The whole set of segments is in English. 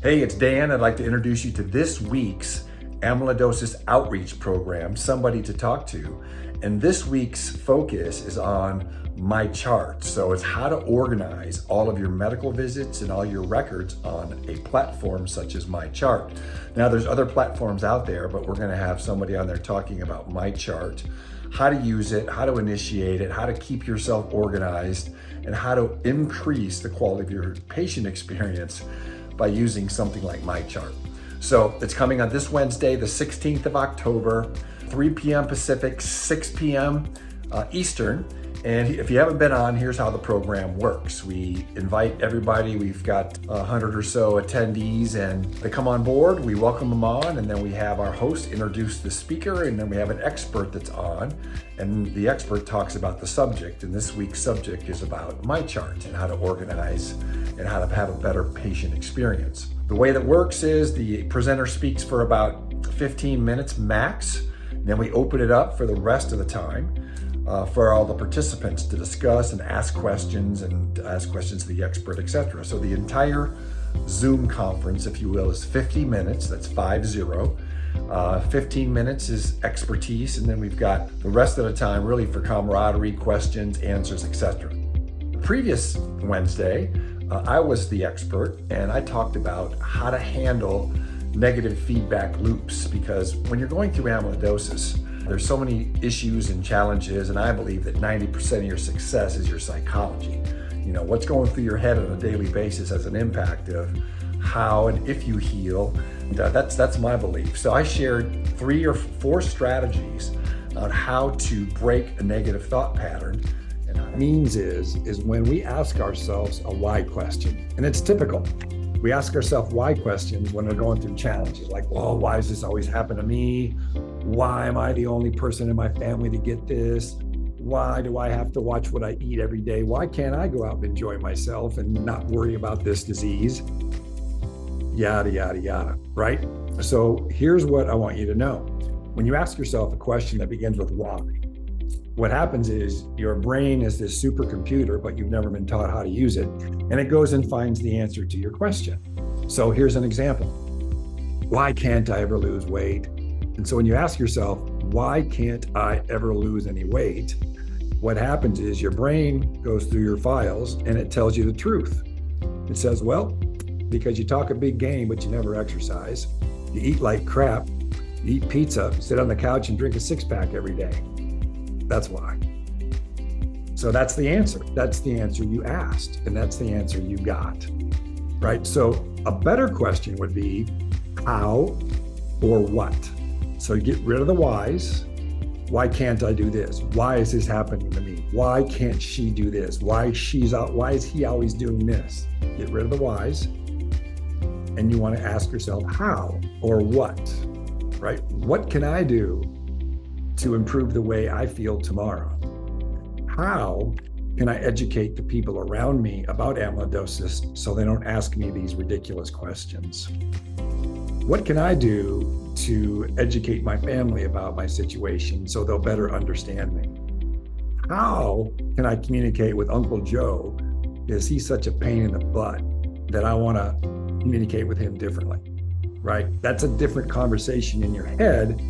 Hey, it's Dan. I'd like to introduce you to this week's Amyloidosis Outreach Program, Somebody to Talk to. And this week's focus is on MyChart. So it's how to organize all of your medical visits and all your records on a platform such as MyChart. Now, there's other platforms out there, but we're going to have somebody on there talking about MyChart, how to use it, how to initiate it, how to keep yourself organized, and how to increase the quality of your patient experience by using something like MyChart. So it's coming on this Wednesday, the 16th of October, 3 p.m. Pacific, 6 p.m. Eastern. And if you haven't been on, here's how the program works. We invite everybody. We've got 100 or so attendees, and they come on board. We welcome them on, and then we have our host introduce the speaker, and then we have an expert that's on, and the expert talks about the subject. And this week's subject is about MyChart and how to organize and how to have a better patient experience. The way that works is the presenter speaks for about 15 minutes max. Then we open it up for the rest of the time for all the participants to discuss and ask questions to the expert, etc. So the entire Zoom conference, if you will, is 50 minutes. That's 50. 15 minutes is expertise, and then we've got the rest of the time really for camaraderie, questions, answers, etc. The previous Wednesday, I was the expert, and I talked about how to handle negative feedback loops, because when you're going through amyloidosis, there's so many issues and challenges, and I believe that 90% of your success is your psychology. You know, what's going through your head on a daily basis has an impact of how and if you heal. And that's my belief. So I shared 3 or 4 strategies on how to break a negative thought pattern. And what it means is when we ask ourselves a why question, and it's typical. We ask ourselves why questions when we're going through challenges, like, well, why does this always happen to me? Why am I the only person in my family to get this? Why do I have to watch what I eat every day? Why can't I go out and enjoy myself and not worry about this disease? Yada, yada, yada, right? So here's what I want you to know. When you ask yourself a question that begins with why, what happens is your brain is this supercomputer, but you've never been taught how to use it, and it goes and finds the answer to your question. So here's an example. Why can't I ever lose weight? And so when you ask yourself, why can't I ever lose any weight? What happens is your brain goes through your files and it tells you the truth. It says, well, because you talk a big game, but you never exercise, you eat like crap, you eat pizza, sit on the couch and drink a 6-pack every day. That's why. So that's the answer. That's the answer you asked, and that's the answer you got, right? So a better question would be how or what. So you get rid of the whys. Why can't I do this? Why is this happening to me? Why can't she do this? Why is he always doing this? Get rid of the whys. And you want to ask yourself how or what, right? What can I do to improve the way I feel tomorrow? How can I educate the people around me about amyloidosis so they don't ask me these ridiculous questions? What can I do to educate my family about my situation so they'll better understand me? How can I communicate with Uncle Joe? Is he such a pain in the butt that I want to communicate with him differently, right? That's a different conversation in your head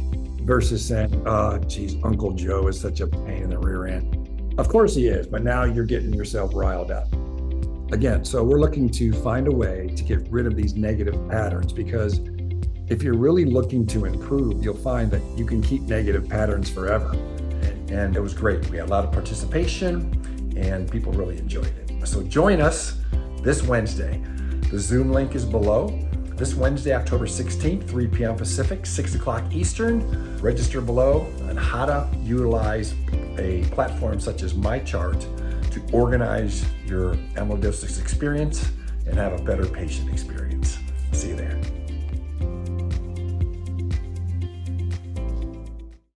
versus saying, oh, geez, Uncle Joe is such a pain in the rear end. Of course he is, but now you're getting yourself riled up. Again, so we're looking to find a way to get rid of these negative patterns, because if you're really looking to improve, you'll find that you can keep negative patterns forever. And it was great. We had a lot of participation and people really enjoyed it. So join us this Wednesday. The Zoom link is below. This Wednesday, October 16th, 3 p.m. Pacific, 6 o'clock Eastern. Register below on how to utilize a platform such as MyChart to organize your amyloidosis experience and have a better patient experience. See you there.